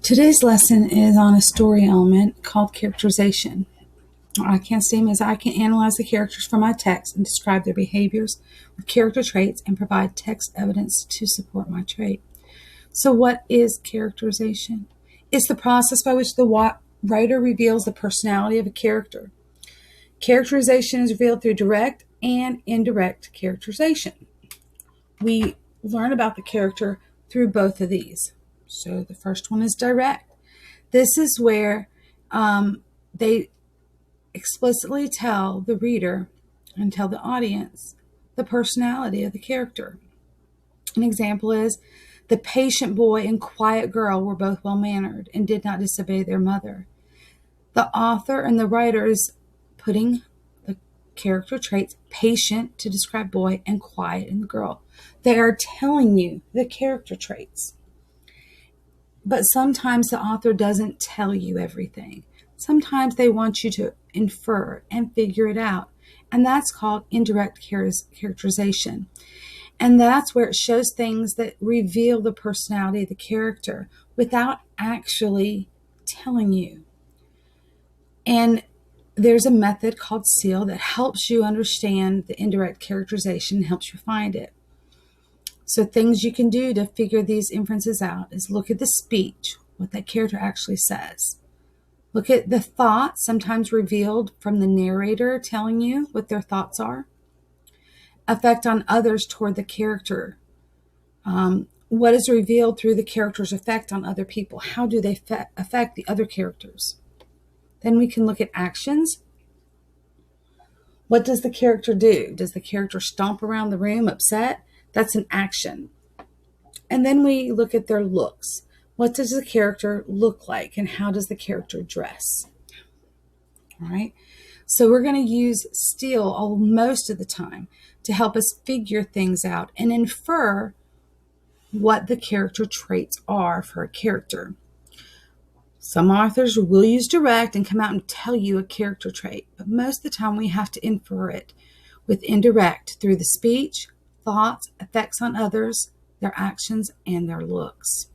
Today's lesson is on a story element called characterization. I can't see as I can analyze the characters from my text and describe their behaviors with character traits and provide text evidence to support my trait. So what is characterization? It's the process by which the writer reveals the personality of a character. Characterization is revealed through direct and indirect characterization. We learn about the character through both of these. So the first one is direct. This is where they explicitly tell the reader and tell the audience the personality of the character. An example is the patient boy and quiet girl were both well-mannered and did not disobey their mother. The author and the writer is putting the character traits patient to describe boy and quiet in the girl. They are telling you the character traits. But sometimes the author doesn't tell you everything. Sometimes they want you to infer and figure it out. And that's called indirect characterization. And that's where it shows things that reveal the personality of the character without actually telling you. And there's a method called SEAL that helps you understand the indirect characterization and helps you find it. So things you can do to figure these inferences out is look at the speech, what that character actually says. Look at the thoughts, sometimes revealed from the narrator telling you what their thoughts are. Effect on others toward the character. What is revealed through the character's effect on other people? How do they affect the other characters? Then we can look at actions. What does the character do? Does the character stomp around the room upset? That's an action. And then we look at their looks. What does the character look like and how does the character dress? All right. So we're going to use STEAL most of the time to help us figure things out and infer what the character traits are for a character. Some authors will use direct and come out and tell you a character trait, but most of the time we have to infer it with indirect through the speech, thoughts, effects on others, their actions, and their looks.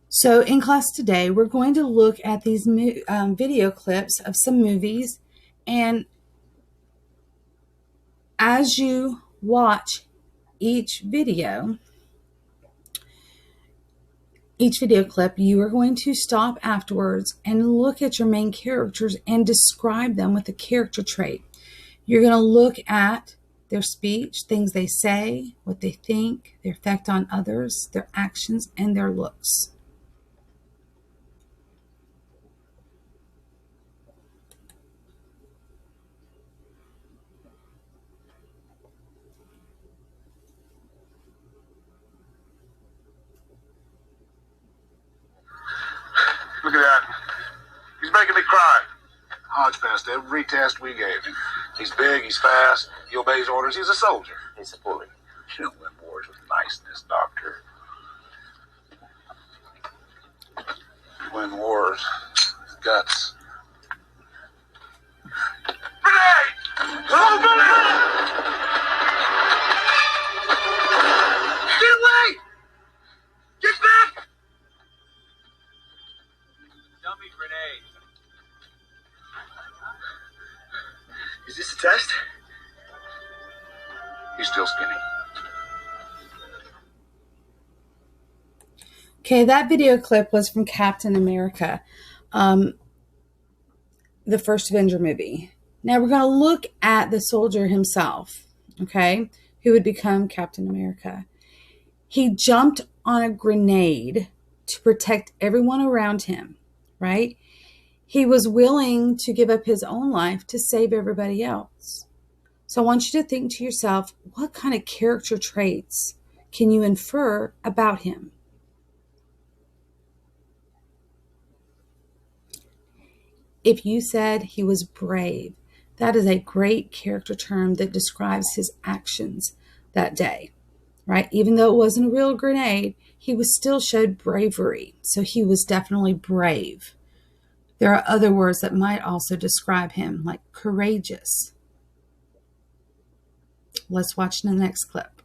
So in class today, we're going to look at these video clips of some movies, and as you watch each video clip, you are going to stop afterwards and look at your main characters and describe them with a character trait. You're going to look at their speech, things they say, what they think, their effect on others, their actions, and their looks. Look at that. He's making me cry. Hodge passed every test we gave him. He's big, he's fast, he obeys orders, he's a soldier. He's a bully. You don't win wars with niceness, Doctor. You win wars with guts. Grenade! Oh, grenade! Get away! Get back! Dummy grenade. Is this a test? He's still skinny. Okay, that video clip was from Captain America, the first Avenger movie. Now we're going to look at the soldier himself, okay, who would become Captain America. He jumped on a grenade to protect everyone around him, right? He was willing to give up his own life to save everybody else. So I want you to think to yourself, what kind of character traits can you infer about him? If you said he was brave, that is a great character term that describes his actions that day, right? Even though it wasn't a real grenade, he was still showed bravery. So he was definitely brave. There are other words that might also describe him, like courageous. Let's watch the next clip.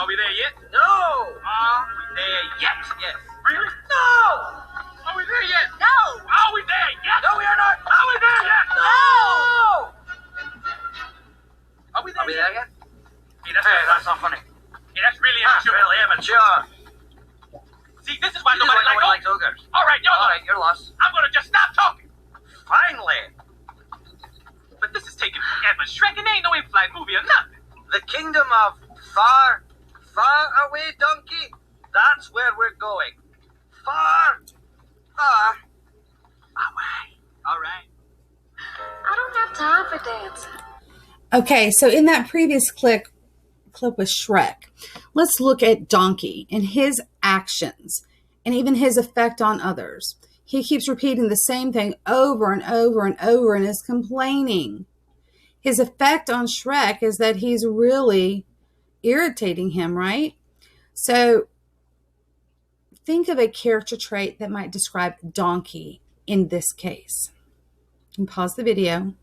Are we there yet? No! Are we there yet? Yes. Really? No! Are we there yet? No! Are we there yet? No, we are not! Are we there yet? No! Are we there yet? Hey, that's not funny. Hey, that's really immature. That's really immature. See, this is why nobody likes ogres. All right, you're lost. I'm gonna just stop talking. Finally. But this is taking forever. Shrek, it ain't no in-flight movie or nothing. The kingdom of far, far away, donkey. That's where we're going. Far, far away. All right. I don't have time for dancing. Okay, so in that previous clip with Shrek, let's look at Donkey and his actions and even his effect on others. He keeps repeating the same thing over and over and over and is complaining. His effect on Shrek is that he's really irritating him, right? So think of a character trait that might describe Donkey in this case. And pause the video.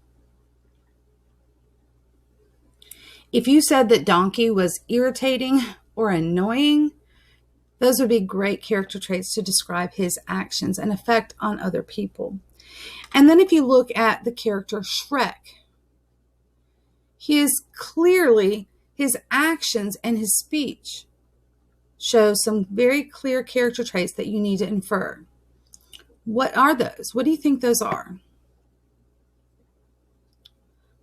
If you said that Donkey was irritating or annoying, those would be great character traits to describe his actions and effect on other people. And then if you look at the character Shrek, he is clearly, his actions and his speech show some very clear character traits that you need to infer. What are those? What do you think those are?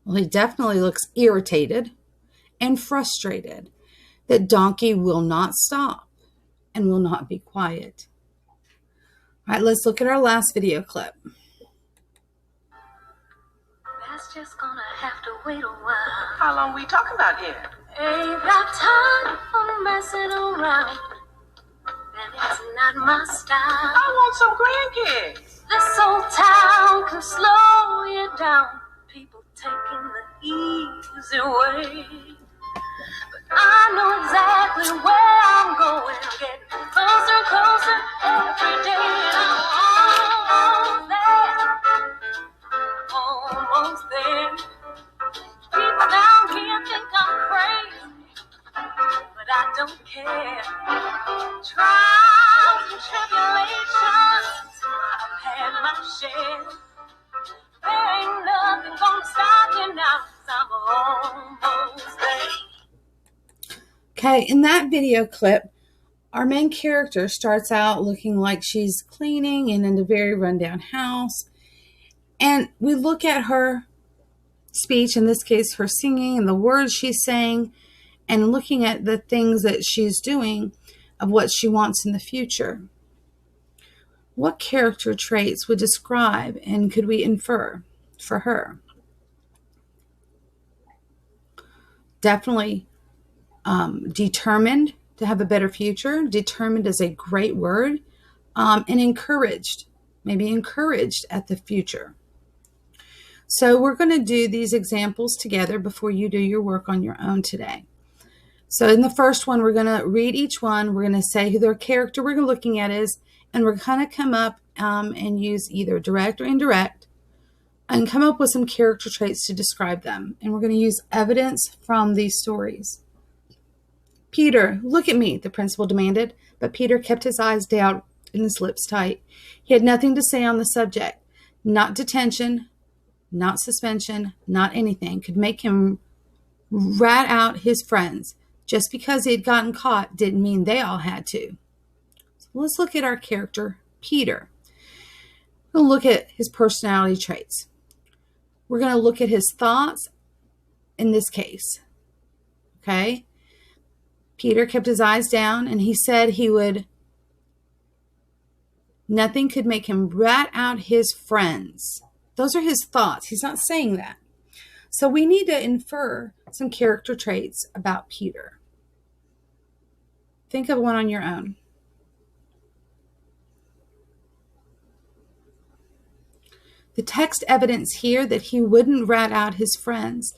Well, he definitely looks irritated and frustrated that Donkey will not stop and will not be quiet. All right, let's look at our last video clip. That's just gonna have to wait a while. How long we talking about here? Ain't got time for messing around. And it's not my style. I want some grandkids. This old town can slow you down. People taking the easy way. I know exactly where I'm going. Getting closer and closer every day. And I'm almost there. People down here think I'm crazy, but I don't care. Trials and tribulations, I've had my share. There ain't nothing gonna stop me now, 'cause I'm almost there. Okay, in that video clip, our main character starts out looking like she's cleaning in a very rundown house. And we look at her speech, in this case, her singing and the words she's saying, and looking at the things that she's doing of what she wants in the future. What character traits would describe and could we infer for her? Definitely determined to have a better future. Determined is a great word. And encouraged, maybe encouraged at the future. So we're going to do these examples together before you do your work on your own today. So in the first one, we're going to read each one. We're going to say who their character we're looking at is, and we're going to come up and use either direct or indirect and come up with some character traits to describe them. And we're going to use evidence from these stories. Peter, look at me, the principal demanded, but Peter kept his eyes down and his lips tight. He had nothing to say on the subject. Not detention, not suspension, not anything could make him rat out his friends. Just because he had gotten caught didn't mean they all had to. So let's look at our character, Peter. We'll look at his personality traits. We're going to look at his thoughts in this case. Okay? Peter kept his eyes down and he said nothing could make him rat out his friends. Those are his thoughts. He's not saying that. So we need to infer some character traits about Peter. Think of one on your own. The text evidence here that he wouldn't rat out his friends,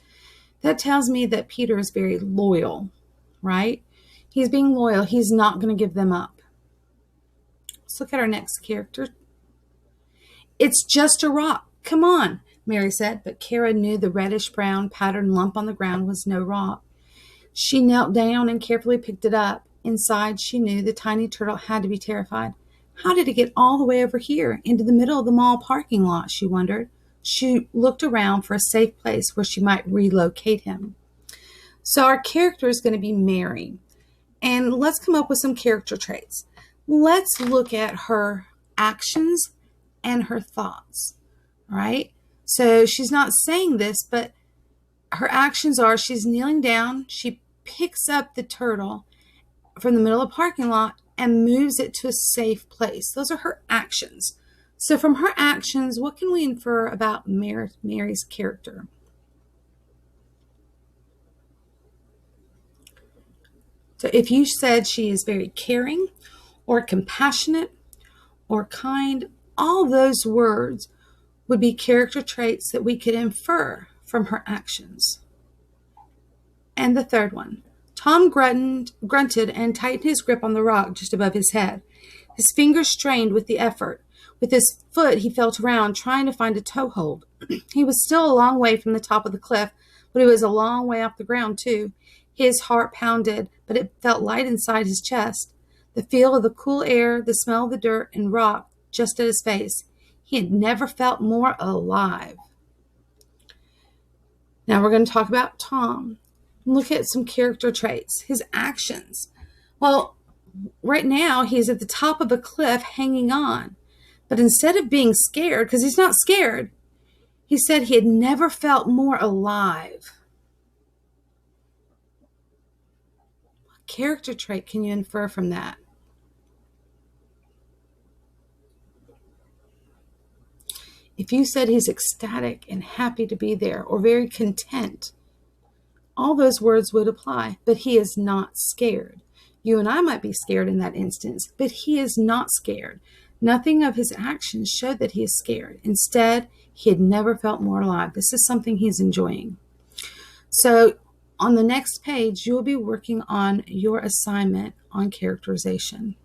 that tells me that Peter is very loyal, right? He's being loyal. He's not going to give them up. Let's look at our next character. It's just a rock. Come on, Mary said, but Kara knew the reddish-brown patterned lump on the ground was no rock. She knelt down and carefully picked it up. Inside, she knew the tiny turtle had to be terrified. How did it get all the way over here, into the middle of the mall parking lot, she wondered. She looked around for a safe place where she might relocate him. So our character is going to be Mary. And let's come up with some character traits. Let's look at her actions and her thoughts. All right? So she's not saying this, but her actions are she's kneeling down, she picks up the turtle from the middle of the parking lot and moves it to a safe place. Those are her actions. So from her actions, what can we infer about Mary's character? So if you said she is very caring or compassionate or kind, all those words would be character traits that we could infer from her actions. And the third one, Tom grunted and tightened his grip on the rock just above his head. His fingers strained with the effort. With his foot, he felt around, trying to find a toehold. He was still a long way from the top of the cliff, but he was a long way off the ground, too. His heart pounded, but it felt light inside his chest. The feel of the cool air, the smell of the dirt and rock just at his face. He had never felt more alive. Now we're going to talk about Tom. Look at some character traits, his actions. Well, right now he's at the top of a cliff hanging on. But instead of being scared, because he's not scared, he said he had never felt more alive. What character trait can you infer from that? If you said he's ecstatic and happy to be there or very content, all those words would apply, but he is not scared. You and I might be scared in that instance, but he is not scared. Nothing of his actions showed that he is scared. Instead, he had never felt more alive. This is something he's enjoying. So on the next page, you'll be working on your assignment on characterization.